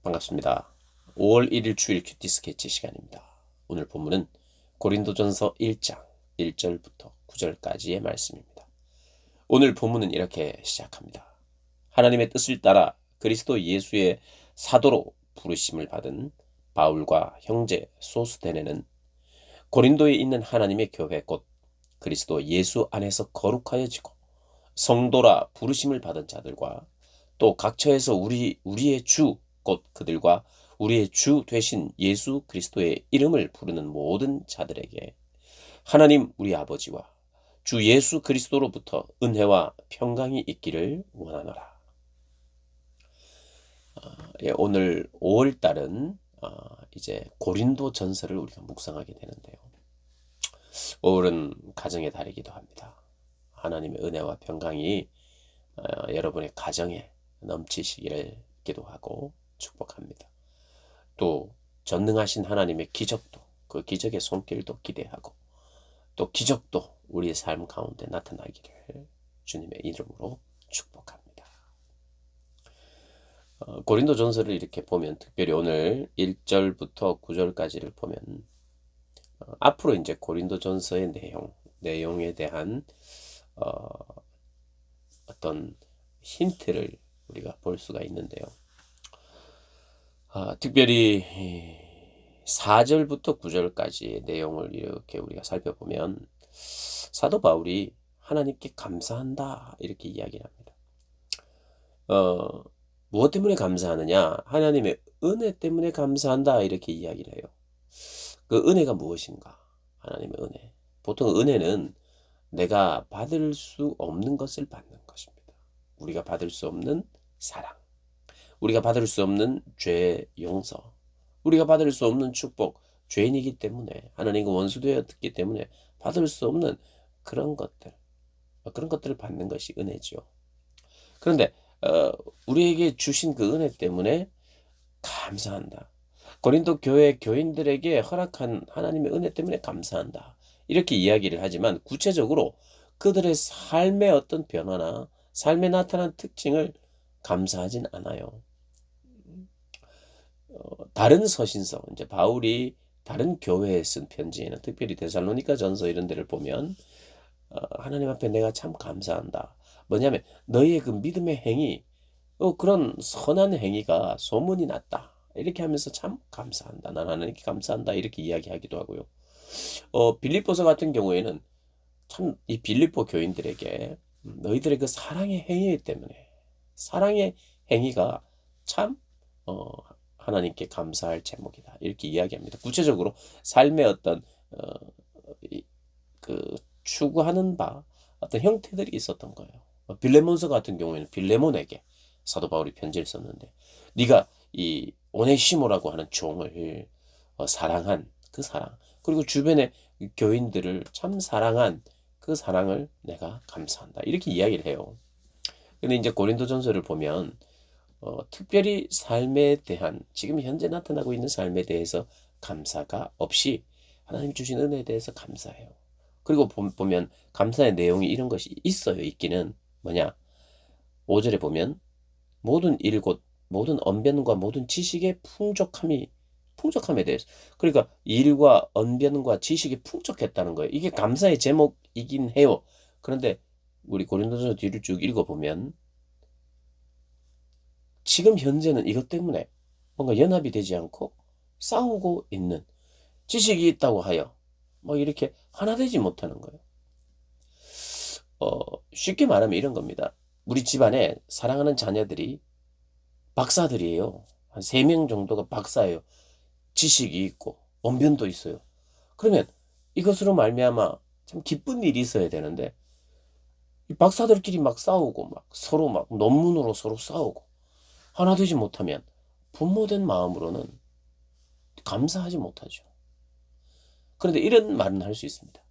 반갑습니다. 5월 1일 주일 큐티 스케치 시간입니다. 오늘 본문은 고린도전서 1장 1절부터 9절까지의 말씀입니다. 오늘 본문은 이렇게 시작합니다. 하나님의 뜻을 따라 그리스도 예수의 사도로 부르심을 받은 바울과 형제 소스데네는 고린도에 있는 하나님의 교회 곧 그리스도 예수 안에서 거룩하여지고 성도라 부르심을 받은 자들과 또 각처에서 우리의 주 곧 그들과 우리의 주 되신 예수 그리스도의 이름을 부르는 모든 자들에게 하나님 우리 아버지와 주 예수 그리스도로부터 은혜와 평강이 있기를 원하노라. 오늘 5월 달은 이제 고린도 전서를 우리가 묵상하게 되는데요. 5월은 가정의 달이기도 합니다. 하나님의 은혜와 평강이 여러분의 가정에 넘치시기를 기도하고 축복합니다. 또 전능하신 하나님의 기적도 그 기적의 손길도 기대하고 또 기적도 우리의 삶 가운데 나타나기를 주님의 이름으로 축복합니다. 고린도 전서를 이렇게 보면 특별히 오늘 1절부터 9절까지를 보면 앞으로 이제 고린도 전서의 내용에 대한 어떤 힌트를 우리가 볼 수가 있는데요. 특별히 4절부터 9절까지의 내용을 이렇게 우리가 살펴보면 사도 바울이 하나님께 감사한다 이렇게 이야기를 합니다. 무엇 때문에 감사하느냐? 하나님의 은혜 때문에 감사한다 이렇게 이야기를 해요. 그 은혜가 무엇인가? 하나님의 은혜. 보통 은혜는 내가 받을 수 없는 것을 받는 것입니다. 우리가 받을 수 없는 사랑, 우리가 받을 수 없는 죄 용서, 우리가 받을 수 없는 축복, 죄인이기 때문에 하나님과 원수되었기 때문에 받을 수 없는 그런 것들을 받는 것이 은혜지요. 그런데 우리에게 주신 그 은혜 때문에 감사한다. 고린도 교회 교인들에게 허락한 하나님의 은혜 때문에 감사한다. 이렇게 이야기를 하지만 구체적으로 그들의 삶의 어떤 변화나 삶에 나타난 특징을 감사하진 않아요. 다른 서신서, 이제 바울이 다른 교회에 쓴 편지에는 특별히 데살로니가 전서 이런 데를 보면 하나님 앞에 내가 참 감사한다. 뭐냐면 너희의 그 믿음의 행위, 그런 선한 행위가 소문이 났다. 이렇게 하면서 참 감사한다. 난 하나님께 감사한다. 이렇게 이야기하기도 하고요. 빌립보서 같은 경우에는 참 이 빌립보 교인들에게 너희들의 그 사랑의 행위 때문에 사랑의 행위가 참 하나님께 감사할 제목이다. 이렇게 이야기합니다. 구체적으로 삶의 어떤 그 추구하는 바 어떤 형태들이 있었던 거예요. 빌레몬서 같은 경우에는 빌레몬에게 사도 바울이 편지를 썼는데 네가 이 오네시모라고 하는 종을 사랑한 그 사랑 그리고 주변의 교인들을 참 사랑한 그 사랑을 내가 감사한다. 이렇게 이야기를 해요. 근데 이제 고린도전서를 보면 특별히 삶에 대한 지금 현재 나타나고 있는 삶에 대해서 감사가 없이 하나님 주신 은혜에 대해서 감사해요. 그리고 보면 감사의 내용이 이런 것이 있어요. 있기는 뭐냐? 5절에 보면 모든 일 곧 모든 언변과 모든 지식의 풍족함에 대해서 그러니까 일과 언변과 지식이 풍족했다는 거예요. 이게 감사의 제목이긴 해요. 그런데 우리 고린도전서 뒤를 쭉 읽어보면 지금 현재는 이것 때문에 뭔가 연합이 되지 않고 싸우고 있는 지식이 있다고 하여 뭐 이렇게 하나 되지 못하는 거예요. 쉽게 말하면 이런 겁니다. 우리 집안에 사랑하는 자녀들이 박사들이에요. 한 3명 정도가 박사예요. 지식이 있고 언변도 있어요. 그러면 이것으로 말미암아 참 기쁜 일이 있어야 되는데 이 박사들끼리 막 싸우고 막 서로 막 논문으로 서로 싸우고 하나 되지 못하면 부모된 마음으로는 감사하지 못하죠. 그런데 이런 말은 할 수 있습니다.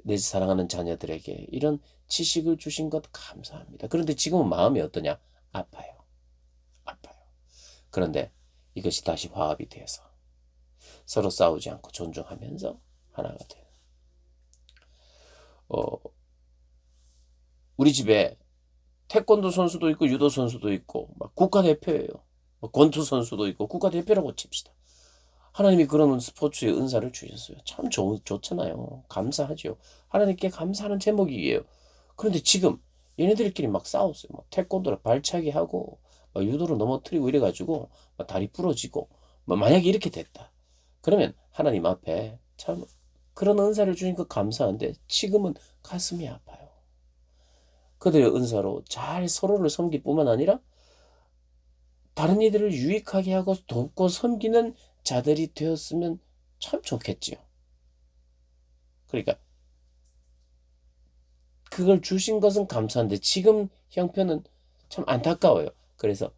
내 사랑하는 자녀들에게 이런 지식을 주신 것 감사합니다. 그런데 지금은 마음이 어떠냐? 아파요. 아파요. 그런데 이것이 다시 화합이 돼서 서로 싸우지 않고 존중하면서 하나가 돼요. 우리 집에 태권도 선수도 있고 유도 선수도 있고 막 국가대표예요. 뭐 권투 선수도 있고 국가대표라고 칩시다. 하나님이 그런 스포츠의 은사를 주셨어요. 참 좋잖아요. 감사하죠. 하나님께 감사하는 제목이에요. 그런데 지금 얘네들끼리 막 싸웠어요. 막 태권도로 발차기 하고 막 유도로 넘어뜨리고 이래가지고 막 다리 부러지고 만약에 이렇게 됐다. 그러면 하나님 앞에 참 그런 은사를 주니까 감사한데 지금은 가슴이 아파요. 그들의 은사로 잘 서로를 섬길 뿐만 아니라 다른 이들을 유익하게 하고 돕고 섬기는 자들이 되었으면 참 좋겠지요. 그러니까 그걸 주신 것은 감사한데 지금 형편은 참 안타까워요. 그래서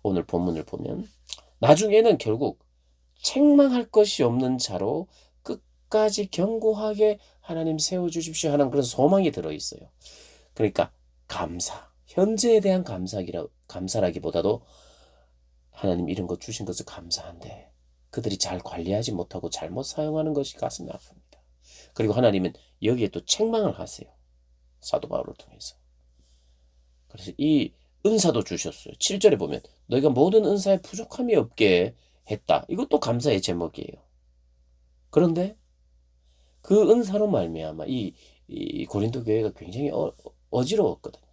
오늘 본문을 보면 나중에는 결국 책망할 것이 없는 자로 끝까지 견고하게 하나님 세워주십시오 하는 그런 소망이 들어있어요. 그러니까 감사, 현재에 대한 감사라기보다도 하나님 이런 것 주신 것을 감사한데 그들이 잘 관리하지 못하고 잘못 사용하는 것이 가슴이 아픕니다. 그리고 하나님은 여기에 또 책망을 하세요. 사도 바울을 통해서. 그래서 이 은사도 주셨어요. 7절에 보면 너희가 모든 은사에 부족함이 없게 했다. 이것도 감사의 제목이에요. 그런데 그 은사로 말미암아 이 고린도 교회가 굉장히 어지러웠거든요.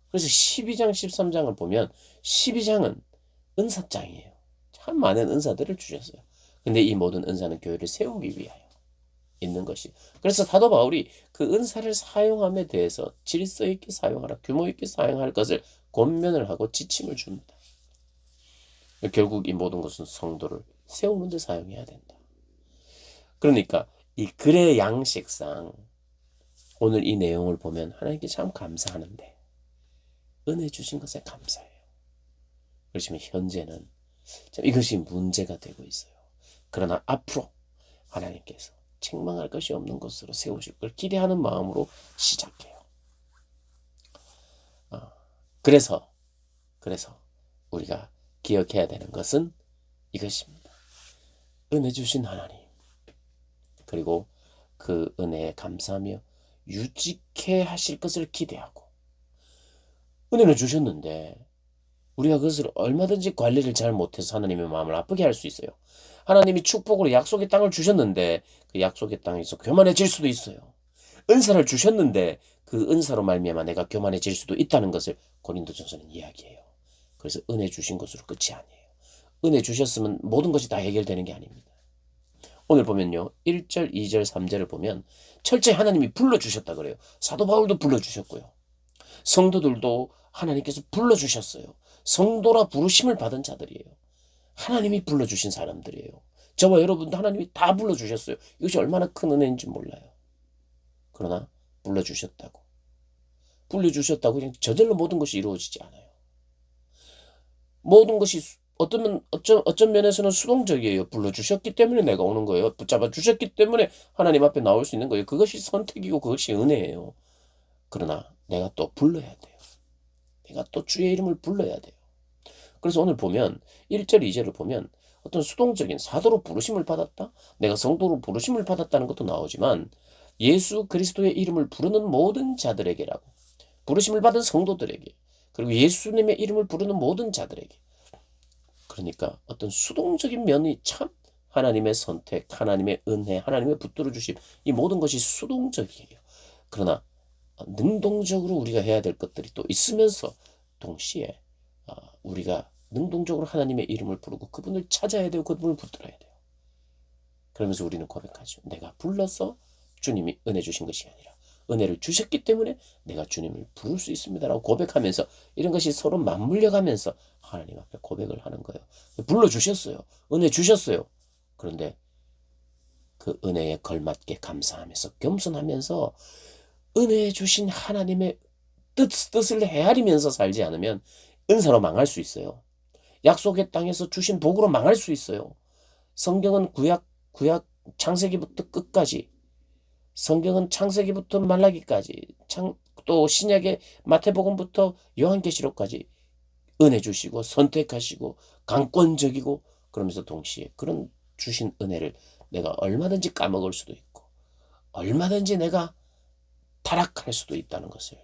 그래서 12장, 13장을 보면 12장은 은사장이에요. 참 많은 은사들을 주셨어요. 근데 이 모든 은사는 교회를 세우기 위하여 있는 것이. 그래서 사도 바울이 그 은사를 사용함에 대해서 질서 있게 사용하라, 규모 있게 사용할 것을 권면을 하고 지침을 줍니다. 결국 이 모든 것은 성도를 세우는 데 사용해야 된다. 그러니까 이 글의 양식상 오늘 이 내용을 보면 하나님께 참 감사하는데 은혜 주신 것에 감사해요. 그렇지만 현재는 이것이 문제가 되고 있어요. 그러나 앞으로 하나님께서 책망할 것이 없는 것으로 세우실 걸 기대하는 마음으로 시작해요. 그래서 우리가 기억해야 되는 것은 이것입니다. 은혜 주신 하나님, 그리고 그 은혜에 감사하며 유지케 하실 것을 기대하고, 은혜는 주셨는데 우리가 그것을 얼마든지 관리를 잘 못해서 하나님의 마음을 아프게 할 수 있어요. 하나님이 축복으로 약속의 땅을 주셨는데 그 약속의 땅에서 교만해질 수도 있어요. 은사를 주셨는데 그 은사로 말미암아 내가 교만해질 수도 있다는 것을 고린도전서는 이야기해요. 그래서 은혜 주신 것으로 끝이 아니에요. 은혜 주셨으면 모든 것이 다 해결되는 게 아닙니다. 오늘 보면요. 1절, 2절, 3절을 보면 철저히 하나님이 불러주셨다 그래요. 사도 바울도 불러주셨고요. 성도들도 하나님께서 불러주셨어요. 성도라 부르심을 받은 자들이에요. 하나님이 불러주신 사람들이에요. 저와 여러분도 하나님이 다 불러주셨어요. 이것이 얼마나 큰 은혜인지 몰라요. 그러나 불러주셨다고 그냥 저절로 모든 것이 이루어지지 않아요. 모든 것이 어떤 면에서는 수동적이에요. 불러주셨기 때문에 내가 오는 거예요. 붙잡아 주셨기 때문에 하나님 앞에 나올 수 있는 거예요. 그것이 선택이고 그것이 은혜예요. 그러나 내가 또 불러야 돼요. 내가 또 주의 이름을 불러야 돼요. 그래서 오늘 보면 1절, 2절을 보면 어떤 수동적인 사도로 부르심을 받았다? 내가 성도로 부르심을 받았다는 것도 나오지만 예수 그리스도의 이름을 부르는 모든 자들에게라고, 부르심을 받은 성도들에게, 그리고 예수님의 이름을 부르는 모든 자들에게. 그러니까 어떤 수동적인 면이 참 하나님의 선택, 하나님의 은혜, 하나님의 붙들어 주심, 이 모든 것이 수동적이에요. 그러나 능동적으로 우리가 해야 될 것들이 또 있으면서 동시에 우리가 능동적으로 하나님의 이름을 부르고 그분을 찾아야 되고 그분을 붙들어야 돼요. 그러면서 우리는 고백하죠. 내가 불러서 주님이 은혜 주신 것이 아니라 은혜를 주셨기 때문에 내가 주님을 부를 수 있습니다라고 고백하면서 이런 것이 서로 맞물려 가면서 하나님 앞에 고백을 하는 거예요. 불러주셨어요. 은혜 주셨어요. 그런데 그 은혜에 걸맞게 감사하면서 겸손하면서 은혜 주신 하나님의 뜻을 헤아리면서 살지 않으면 은사로 망할 수 있어요. 약속의 땅에서 주신 복으로 망할 수 있어요. 성경은 구약 창세기부터 끝까지, 성경은 창세기부터 말라기까지, 또 신약의 마태복음부터 요한계시록까지 은혜 주시고 선택하시고 강권적이고, 그러면서 동시에 그런 주신 은혜를 내가 얼마든지 까먹을 수도 있고 얼마든지 내가 타락할 수도 있다는 것을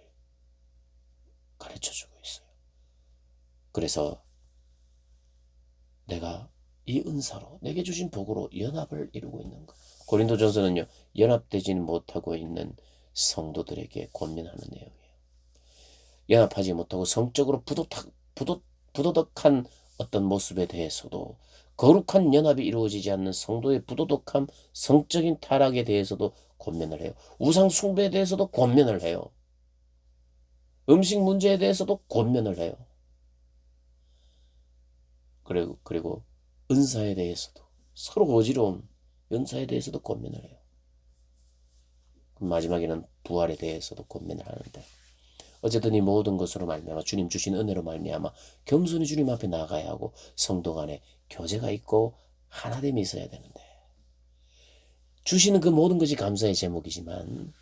가르쳐주고 있어요. 그래서 내가 이 은사로 내게 주신 복으로 연합을 이루고 있는 것. 고린도전서는요, 연합되지는 못하고 있는 성도들에게 권면하는 내용이에요. 연합하지 못하고 성적으로 부도덕한 어떤 모습에 대해서도, 거룩한 연합이 이루어지지 않는 성도의 부도덕함, 성적인 타락에 대해서도 권면을 해요. 우상 숭배에 대해서도 권면을 해요. 음식 문제에 대해서도 권면을 해요. 그리고 은사에 대해서도, 서로 어지러운 은사에 대해서도 권면을 해요. 마지막에는 부활에 대해서도 권면을 하는데, 어쨌든 이 모든 것으로 말미암아 주님 주신 은혜로 말미암아 겸손히 주님 앞에 나가야 하고, 성도 간에 교제가 있고 하나됨이 있어야 되는데, 주시는 그 모든 것이 감사의 제목이지만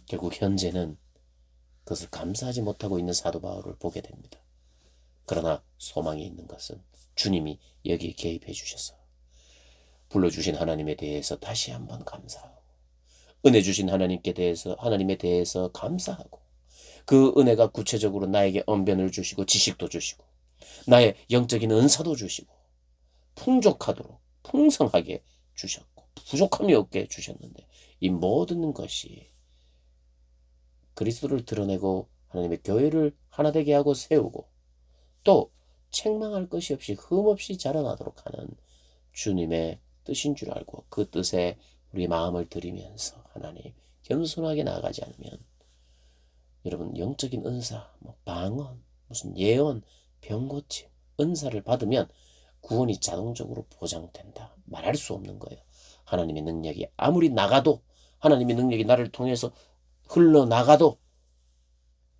결국 현재는 그것을 감사하지 못하고 있는 사도 바울을 보게 됩니다. 그러나 소망이 있는 것은 주님이 여기에 개입해 주셔서 불러주신 하나님에 대해서 다시 한번 감사하고, 은혜 주신 하나님에 대해서 감사하고, 그 은혜가 구체적으로 나에게 언변을 주시고 지식도 주시고 나의 영적인 은사도 주시고 풍족하도록 풍성하게 주셨고 부족함이 없게 주셨는데, 이 모든 것이 그리스도를 드러내고 하나님의 교회를 하나 되게 하고 세우고, 또 책망할 것이 없이 흠없이 자라나도록 하는 주님의 뜻인 줄 알고, 그 뜻에 우리 마음을 들이면서 하나님 겸손하게 나아가지 않으면, 여러분, 영적인 은사, 방언, 무슨 예언, 병고침, 은사를 받으면 구원이 자동적으로 보장된다 말할 수 없는 거예요. 하나님의 능력이 아무리 나가도, 하나님의 능력이 나를 통해서 흘러나가도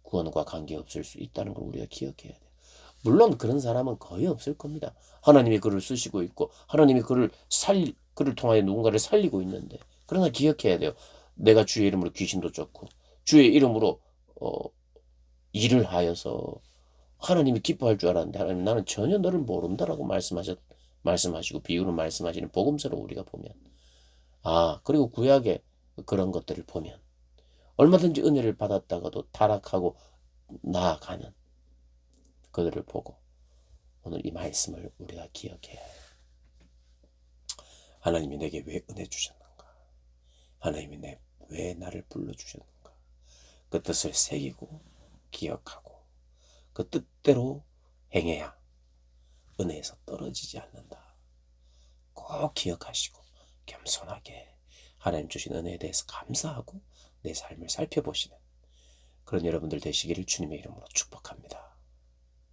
구원과 관계없을 수 있다는 걸 우리가 기억해야 돼요. 물론 그런 사람은 거의 없을 겁니다. 하나님이 그를 쓰시고 있고 하나님이 그를 통하여 누군가를 살리고 있는데, 그러나 기억해야 돼요. 내가 주의 이름으로 귀신도 쫓고 주의 이름으로 일을 하여서 하나님이 기뻐할 줄 알았는데, 하나님 나는 전혀 너를 모른다라고 말씀하시고 비유로 말씀하시는 복음서를 우리가 보면, 그리고 구약의 그런 것들을 보면 얼마든지 은혜를 받았다가도 타락하고 나아가는 그들을 보고 오늘 이 말씀을 우리가 기억해야 해요. 하나님이 내게 왜 은혜 주셨는가? 하나님이 왜 나를 불러주셨는가? 그 뜻을 새기고 기억하고 그 뜻대로 행해야 은혜에서 떨어지지 않는다. 꼭 기억하시고 겸손하게 하나님 주신 은혜에 대해서 감사하고 내 삶을 살펴보시는 그런 여러분들 되시기를 주님의 이름으로 축복합니다.